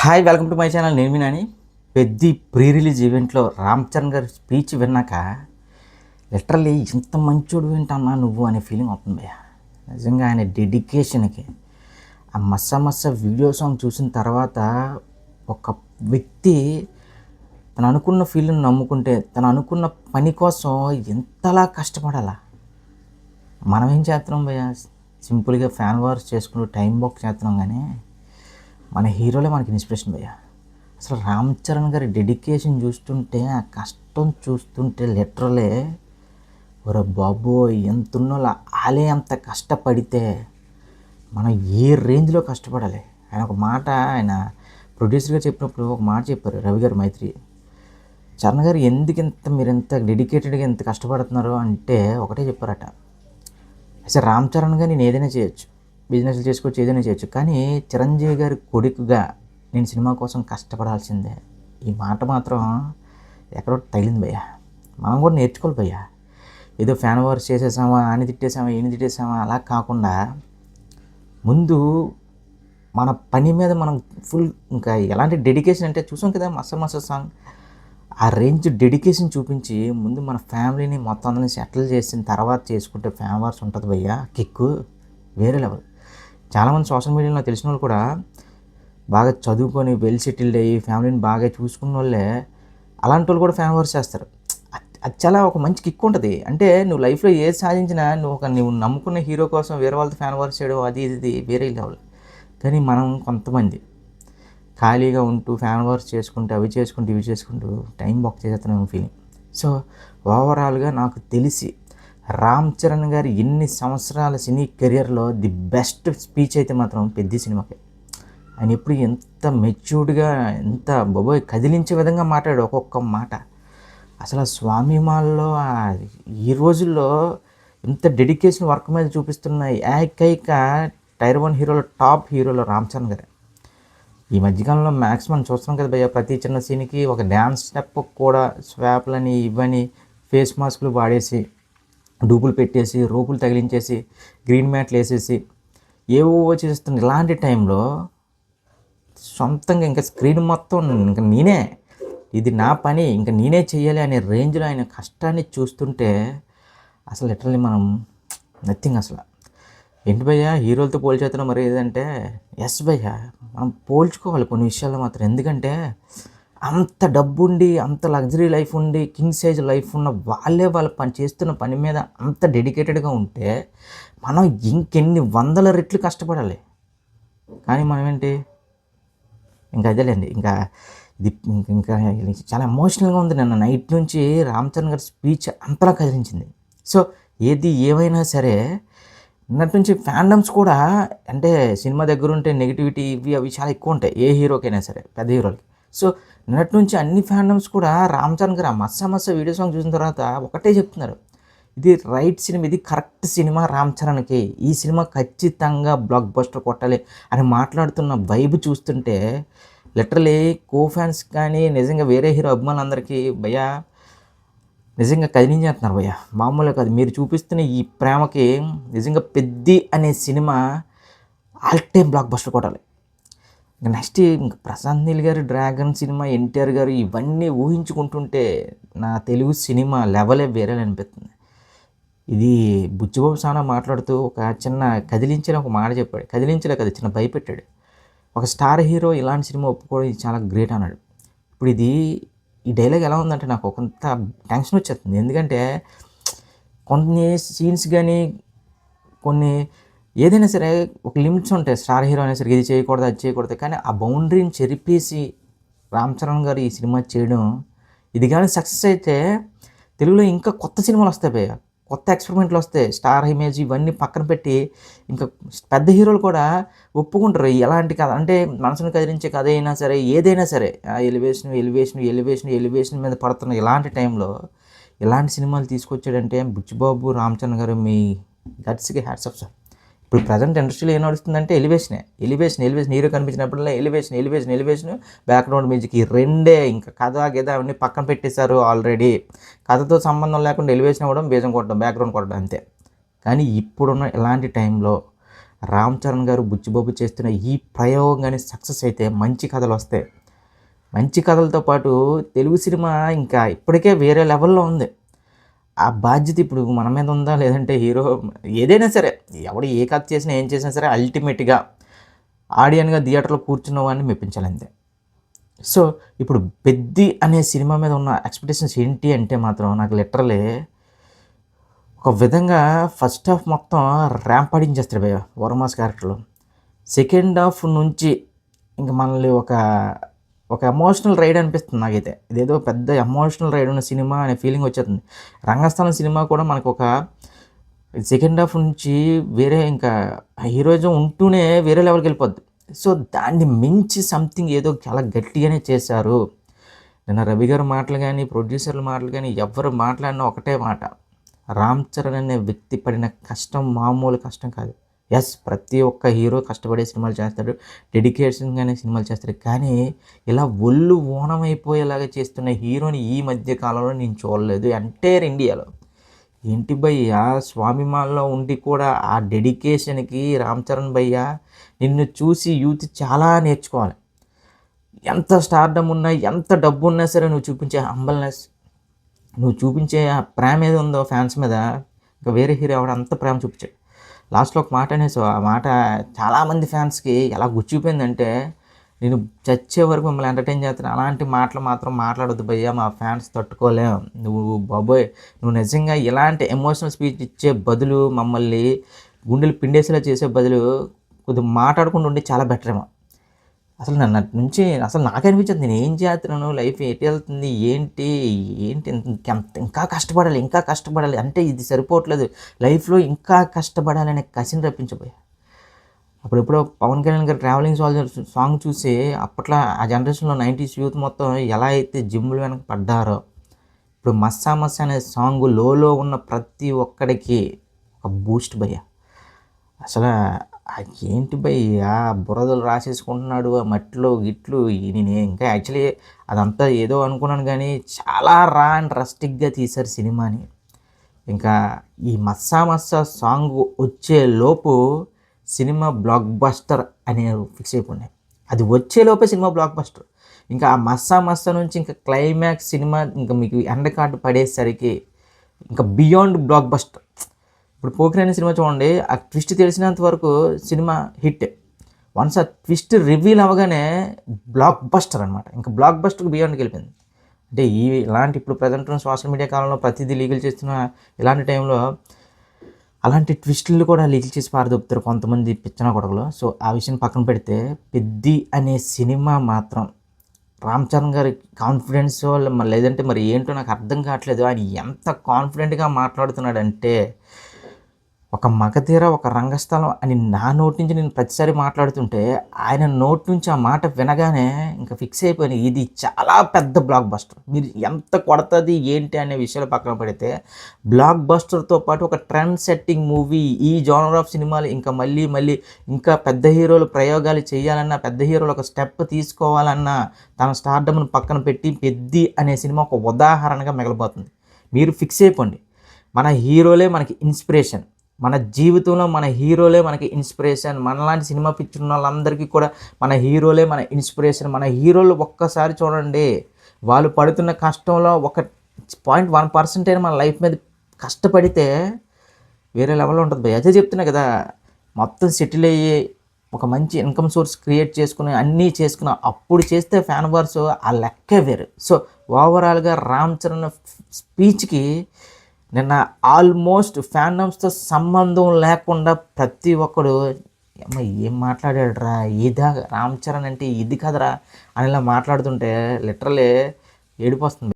Hi, welcome to my channel. నేను మీ నాని. పెద్ద pre release ఈవెంట్లో రామ్ చరణ్ గారి స్పీచ్ విన్నాక లిటరల్లీ ఇంత మంచోడు వింటానా నువ్వు అనే ఫీలింగ్ అవుతుంది భయ్య. నిజంగా ఆయన డెడికేషన్కి ఆ మస్స వీడియో సాంగ్ చూసిన తర్వాత ఒక వ్యక్తి తను అనుకున్న ఫీల్డ్ని నమ్ముకుంటే తను అనుకున్న పని కోసం ఎంతలా కష్టపడాలా. మనం ఏం చేస్తున్నాం భయ్య? సింపుల్గా ఫ్యాన్ వార్స్ చేసుకుంటూ టైం బాక్ చేస్తున్నాం. కానీ మన హీరోలే మనకి ఇన్స్పిరేషన్ భయ్య. అసలు రామ్ చరణ్ గారి డెడికేషన్ చూస్తుంటే, ఆ కష్టం చూస్తుంటే లిటరలే ఒరే బాబోయ్, ఎంతున్నోళ్ళు ఆలే అంత కష్టపడితే మనం ఏ రేంజ్లో కష్టపడాలి. ఆయన ఒక మాట, ఆయన ప్రొడ్యూసర్గా చెప్పినప్పుడు ఒక మాట చెప్పారు రవి గారు, మైత్రి. చరణ్ గారు మీరు ఎంత డెడికేటెడ్గా ఎంత కష్టపడుతున్నారు అంటే ఒకటే చెప్పారట. అసలు రామ్ చరణ్గా నేను ఏదైనా చేయొచ్చు, బిజినెస్లు చేసుకోవచ్చు, ఏదైనా చేయొచ్చు, కానీ చిరంజీవి గారి కొడుకుగా నేను సినిమా కోసం కష్టపడాల్సిందే. ఈ మాట మాత్రం ఎక్కడో తగిలింది భయ్య. మనం కూడా నేర్చుకోవాలి భయ్య. ఏదో ఫ్యాన్ వార్స్ చేసేసామా, ఆయన తిట్టేసామా, ఈయన తిట్టేసామా అలా కాకుండా ముందు మన పని మీద మనం ఫుల్, ఇంకా ఎలాంటి డెడికేషన్ అంటే చూసాం కదా మస్స సాంగ్, ఆ రేంజ్ డెడికేషన్ చూపించి ముందు మన ఫ్యామిలీని మొత్తం అందరినీ సెటిల్ చేసిన తర్వాత చేసుకుంటే ఫ్యాన్ వార్స్ ఉంటుంది భయ్య. కిక్కు వేరే లెవెల్. చాలామంది సోషల్ మీడియాలో తెలిసిన వాళ్ళు కూడా బాగా చదువుకొని వెల్ సెటిల్డ్ అయ్యి ఫ్యామిలీని బాగా చూసుకున్న వాళ్ళే అలాంటి వాళ్ళు కూడా ఫ్యాన్ వార్స్ చేస్తారు. అది చాలా ఒక మంచి కిక్ ఉంటుంది. అంటే నువ్వు లైఫ్లో ఏది సాధించినా నువ్వు నమ్ముకున్న హీరో కోసం వేరే వాళ్ళతో ఫ్యాన్ వార్స్ చేయడం అది ఇది వేరే లెవెల్. కానీ మనం కొంతమంది ఖాళీగా ఉంటూ ఫ్యాన్ వార్స్ చేసుకుంటూ అవి చేసుకుంటూ ఇవి చేసుకుంటూ టైం బాక్ చేసేస్తున్నాం ఫీలింగ్. సో ఓవరాల్గా నాకు తెలిసి రామ్ చరణ్ గారి ఎన్ని సంవత్సరాల సినీ కెరియర్లో ది బెస్ట్ స్పీచ్ అయితే మాత్రం పెద్ద సినిమాకే. ఆయన ఎప్పుడు ఎంత మెచ్యూర్డ్గా, ఎంత బాబోయ్ కదిలించే విధంగా మాట్లాడాడు ఒక్కొక్క మాట. అసలు స్వామిమాల్లో ఈ రోజుల్లో ఇంత డెడికేషన్ వర్క్ మీద చూపిస్తున్న ఏకైక టైర్ 1 హీరోలో టాప్ హీరోలో రామ్ చరణ్ గారు. ఈ మధ్యకాలంలో మ్యాక్సిమం చూస్తున్నాం కదా భయ్య, ప్రతి చిన్న సీన్కి ఒక డ్యాన్స్ స్టెప్ కూడా స్వాప్లని ఇవని ఫేస్ మాస్కులు వాడేసి డూపులు పెట్టేసి రోపులు తగిలించేసి గ్రీన్ మ్యాట్లు వేసేసి ఏవో చేస్తుంది. ఇలాంటి టైంలో సొంతంగా ఇంకా స్క్రీన్ మొత్తం ఇంకా నేనే, ఇది నా పని, ఇంకా నేనే చెయ్యాలి అనే రేంజ్లో ఆయన కష్టాన్ని చూస్తుంటే అసలు లిటరల్లీ మనం నథింగ్. అసలు ఏంటి భయ్య హీరోలతో పోల్చేస్తున్నాం మరి ఏదంటే, ఎస్ భయ్య మనం పోల్చుకోవాలి కొన్ని విషయాల్లో మాత్రం. ఎందుకంటే అంత డబ్బు ఉండి, అంత లగ్జరీ లైఫ్ ఉండి, కింగ్ సైజ్ లైఫ్ ఉన్న వాళ్ళ పని చేస్తున్న పని మీద అంత డెడికేటెడ్గా ఉంటే మనం ఇంకెన్ని వందల రెట్లు కష్టపడాలి. కానీ మనం ఏంటి, ఇంకా అదేలేండి, ఇంకా ఇది ఇంకా చాలా ఎమోషనల్గా ఉంది. నిన్న నైట్ నుంచి రామ్ చరణ్ గారి స్పీచ్ అంతలా కదిలించింది. సో ఏది ఏమైనా సరే నిన్నటి నుంచి ఫ్యాండమ్స్ కూడా, అంటే సినిమా దగ్గర ఉంటే నెగిటివిటీ ఇవి అవి చాలా ఎక్కువ ఉంటాయి ఏ హీరోకైనా సరే, పెద్ద హీరోలకి. సో నిన్నటి నుంచి అన్ని ఫ్యాండమ్స్ కూడా రామ్ చరణ్ గారు ఆ మస్స వీడియో సాంగ్ చూసిన తర్వాత ఒకటే చెప్తున్నారు, ఇది రైట్ సినిమా, ఇది కరెక్ట్ సినిమా రామ్ చరణ్కి, ఈ సినిమా ఖచ్చితంగా బ్లాక్ బస్టర్ కొట్టాలి అని మాట్లాడుతున్న వైబ్ చూస్తుంటే లిటరలీ కో ఫ్యాన్స్ కానీ నిజంగా వేరే హీరో అభిమానులందరికీ భయ్యా నిజంగా కదిలించేస్తున్నారు భయ్య. మామూలుగా కాదు, మీరు చూపిస్తున్న ఈ ప్రేమకి నిజంగా పెద్ది అనే cinema all time block buster కొట్టాలి. ఇంకా నెక్స్ట్ ఇంకా ప్రశాంత్ నీల్ గారు డ్రాగన్ సినిమా, ఎన్టీఆర్ గారు ఇవన్నీ ఊహించుకుంటుంటే నా తెలుగు సినిమా లెవెలే వేరే అనిపిస్తుంది. ఇది బుచ్చిబాబు సానా మాట్లాడుతూ ఒక చిన్న కదిలించిన ఒక మాట చెప్పాడు. కదిలించలే కదా, చిన్న భయపెట్టాడు. ఒక స్టార్ హీరో ఇలాంటి సినిమా ఒప్పుకోవడం ఇది చాలా గ్రేట్ అన్నాడు. ఇప్పుడు ఈ డైలాగ్ ఎలా ఉందంటే నాకు కొంత టెన్షన్ వచ్చేస్తుంది. ఎందుకంటే కొన్ని సీన్స్ కానీ కొన్ని ఏదైనా సరే ఒక లిమిట్స్ ఉంటాయి. స్టార్ హీరో అయినా సరే ఇది చేయకూడదు అది చేయకూడదు, కానీ ఆ బౌండరీని చెరిపేసి రామ్ చరణ్ గారు ఈ సినిమా చేయడం, ఇది కానీ సక్సెస్ అయితే తెలుగులో ఇంకా కొత్త సినిమాలు వస్తాయి భయ్య, కొత్త ఎక్స్పెరిమెంట్లు వస్తాయి. స్టార్ ఇమేజ్ ఇవన్నీ పక్కన పెట్టి ఇంకా పెద్ద హీరోలు కూడా ఒప్పుకుంటారు ఎలాంటి కథ అంటే మనసును కదిలించే కథ అయినా సరే, ఏదైనా సరే ఎలివేషన్ మీద పడుతున్న ఇలాంటి టైంలో ఇలాంటి సినిమాలు తీసుకొచ్చాడంటే బుచ్చిబాబు, రామ్ చరణ్ గారు మీ గట్స్కి హ్యాట్స్ ఆఫ్ సార్. ఇప్పుడు ప్రజెంట్ ఇండస్ట్రీలో ఏం నడుస్తుందంటే ఎలివేషన్ హీరో కనిపించినప్పుడల్లా ఎలివేషన్ బ్యాక్గ్రౌండ్ మ్యూజిక్ ఈ రెండే. ఇంకా కథ గీత అవన్నీ పక్కన పెట్టేశారు ఆల్రెడీ. కథతో సంబంధం లేకుండా ఎలివేషన్ అవ్వడం, బేజం కొట్టడం, బ్యాక్గ్రౌండ్ కొట్టడం అంతే. కానీ ఇప్పుడున్న ఇలాంటి టైంలో రామ్ చరణ్ గారు బుచ్చిబాబు చేస్తున్న ఈ ప్రయోగం కానీ సక్సెస్ అయితే మంచి కథలు వస్తాయి. మంచి కథలతో పాటు తెలుగు సినిమా ఇంకా ఇప్పటికే వేరే లెవెల్లో ఉంది. ఆ బాధ్యత ఇప్పుడు మన మీద ఉందా, లేదంటే హీరో ఏదైనా సరే ఎవడు ఏ కథ చేసినా ఏం చేసినా సరే అల్టిమేట్గా ఆడియన్గా థియేటర్లో కూర్చున్న వాడిని మెప్పించాలంతే. సో ఇప్పుడు పెద్ది అనే సినిమా మీద ఉన్న ఎక్స్పెక్టేషన్స్ ఏంటి అంటే మాత్రం నాకు లిటరలీ ఒక విధంగా ఫస్ట్ హాఫ్ మొత్తం ర్యాంపాడించేస్తాడు భయ్య వర్మాస్ క్యారెక్టర్లో. సెకండ్ హాఫ్ నుంచి ఇంక మనల్ని ఒక ఒక ఎమోషనల్ రైడ్ అనిపిస్తుంది నాకైతే. ఇదేదో పెద్ద ఎమోషనల్ రైడ్ ఉన్న సినిమా అనే ఫీలింగ్ వచ్చేస్తుంది. రంగస్థలం సినిమా కూడా మనకు ఒక సెకండ్ హాఫ్ నుంచి వేరే ఇంకా హీరోయిజం ఉంటూనే వేరే లెవెల్కి వెళ్ళిపోద్ది. సో దాన్ని మించి సంథింగ్ ఏదో చాలా గట్టిగానే చేశారు. నిన్న రవి గారి మాటలు కానీ ప్రొడ్యూసర్ల మాటలు కానీ ఎవరు మాట్లాడినా ఒకటే మాట, రామ్ చరణ్ అనే వ్యక్తి పడిన కష్టం మామూలు కష్టం కాదు. ఎస్, ప్రతి ఒక్క హీరో కష్టపడే సినిమాలు చేస్తాడు, డెడికేషన్గానే సినిమాలు చేస్తాడు. కానీ ఇలా ఒళ్ళు ఓనమైపోయేలాగా చేస్తున్న హీరోని ఈ మధ్య కాలంలో నేను చూడలేదు ఎంటైర్ ఇండియాలో. ఏంటి భయ్య, స్వాభిమాన్లో ఉండి కూడా ఆ డెడికేషన్కి రామ్ చరణ్ భయ్య నిన్ను చూసి యూత్ చాలా నేర్చుకోవాలి. ఎంత స్టార్డమ్ ఉన్నా, ఎంత డబ్బు ఉన్నా సరే నువ్వు చూపించే హంబల్నెస్, నువ్వు చూపించే ఆ ప్రేమ ఏదో ఉందో ఫ్యాన్స్ మీద, ఇంకా వేరే హీరో ఎవడ అంత ప్రేమ చూపించాడు. లాస్ట్లో ఒక మాట అనేసావు, ఆ మాట చాలామంది ఫ్యాన్స్కి ఎలా గుచ్చిపోయిందంటే, నేను చచ్చే వరకు మిమ్మల్ని ఎంటర్టైన్ చేస్తాను, అలాంటి మాటలు మాత్రం మాట్లాడొద్దు భయ్యా, మా ఫ్యాన్స్ తట్టుకోలేం. నువ్వు బాబోయ్, నువ్వు నిజంగా ఇలాంటి ఎమోషనల్ స్పీచ్ ఇచ్చే బదులు, మమ్మల్ని గుండెలు పిండేసేలా చేసే బదులు కొద్దిగా మాట్లాడకుండా ఉండి చాలా బెటర్ ఏమో. అసలు నన్ను నుంచి అసలు నాకు అనిపించింది, నేను ఏం చేస్తున్నాను, లైఫ్ ఎటు వెళ్తుంది, ఏంటి ఏంటి ఇంకా కష్టపడాలి, ఇంకా కష్టపడాలి అంటే ఇది సరిపోవట్లేదు, లైఫ్లో ఇంకా కష్టపడాలనే కసిని రప్పించబోయా. అప్పుడెప్పుడో పవన్ కళ్యాణ్ గారు ట్రావెలింగ్ సాంగ్ చూసి అప్పట్లో ఆ జనరేషన్లో 90s యూత్ మొత్తం ఎలా అయితే జిమ్లు వెనక పడ్డారో, ఇప్పుడు మస్సా మస్సా అనే సాంగ్ లోలో ఉన్న ప్రతి ఒక్కడికి ఒక బూస్ట్ భయ్య. అసలు ఏంటి భయ్యా, బురదలు రాసేసుకుంటున్నాడు ఆ మట్టిలో గిట్లు. నేను ఇంకా యాక్చువల్లీ అదంతా ఏదో అనుకున్నాను, కానీ చాలా రా అండ్ రస్టిక్గా తీశారు సినిమాని. ఇంకా ఈ మస్సా మస్సా సాంగ్ వచ్చే లోపు సినిమా బ్లాక్ బస్టర్ అనే ఫిక్స్ అయిపోయినాయి. అది వచ్చేలోపే సినిమా బ్లాక్ బస్టర్. ఇంకా ఆ మస్సా మస్సా నుంచి ఇంకా క్లైమాక్స్ సినిమా ఇంకా మీకు ఎండ కార్డు పడేసరికి ఇంకా బియాండ్ బ్లాక్ బస్టర్. ఇప్పుడు పోకిరి సినిమా చూడండి, ఆ ట్విస్ట్ తెలిసినంత వరకు సినిమా హిట్. వన్స్ ఆ ట్విస్ట్ రివీల్ అవ్వగానే బ్లాక్ బస్టర్ అనమాట. ఇంకా బ్లాక్ బస్టర్కి బియాండ్కి వెళ్ళిపోయింది. అంటే ఇలాంటి ఇప్పుడు ప్రజెంట్ సోషల్ మీడియా కాలంలో ప్రతిదీ లీగల్ చేస్తున్న ఇలాంటి టైంలో అలాంటి ట్విస్టులు కూడా లీగల్ చేసి పారదొప్పుతారు కొంతమంది పిచ్చన కొడకలు. సో ఆ విషయం పక్కన పెడితే, పెద్ది అనే సినిమా మాత్రం రామ్ చరణ్ గారి కాన్ఫిడెన్స్ లేదంటే మరి ఏంటో నాకు అర్థం కావట్లేదు. ఆయన ఎంత కాన్ఫిడెంట్గా మాట్లాడుతున్నాడంటే, ఒక మగధీర, ఒక రంగస్థలం అని నా నోటి నుంచి నేను ప్రతిసారి మాట్లాడుతుంటే, ఆయన నోటి నుంచి ఆ మాట వినగానే ఇంకా ఫిక్స్ అయిపోయినాయి, ఇది చాలా పెద్ద బ్లాక్ బస్టర్. మీరు ఎంత కొడుతుంది ఏంటి అనే విషయాలు పక్కన పెడితే, బ్లాక్ బస్టర్తో పాటు ఒక ట్రెండ్ సెట్టింగ్ మూవీ. ఈ జోనర్ ఆఫ్ సినిమాలు ఇంకా మళ్ళీ ఇంకా పెద్ద హీరోలు ప్రయోగాలు చేయాలన్నా, పెద్ద హీరోలు ఒక స్టెప్ తీసుకోవాలన్నా తన స్టార్డమ్ను పక్కన పెట్టి పెద్ది అనే సినిమా ఒక ఉదాహరణగా మిగలబోతుంది. మీరు ఫిక్స్ అయిపోండి, మన హీరోలే మనకి ఇన్స్పిరేషన్. మన జీవితంలో మన హీరోలే మనకి ఇన్స్పిరేషన్. మనలాంటి సినిమా పిక్చర్ ఉన్న వాళ్ళందరికీ కూడా మన హీరోలే మన ఇన్స్పిరేషన్. మన హీరోలు ఒక్కసారి చూడండి, వాళ్ళు పడుతున్న కష్టంలో 1% అయినా మన లైఫ్ మీద కష్టపడితే వేరే లెవెల్లో ఉంటుంది భయ్. అదే చెప్తున్నా కదా, మొత్తం సెటిల్ అయ్యి ఒక మంచి ఇన్కమ్ సోర్స్ క్రియేట్ చేసుకుని అన్నీ చేసుకున్న అప్పుడు చేస్తే ఫ్యాన్ వార్స్ ఆ లెక్కే వేరు. సో ఓవరాల్గా రామ్ చరణ్ స్పీచ్కి నిన్న ఆల్మోస్ట్ ఫ్యాన్డమ్స్తో సంబంధం లేకుండా ప్రతి ఒక్కడు అమ్మ ఏం మాట్లాడాడురా, ఇదా రామ్ చరణ్ అంటే ఇది కదరా అని ఇలా మాట్లాడుతుంటే లిటరలీ ఏడుపు వస్తుంది.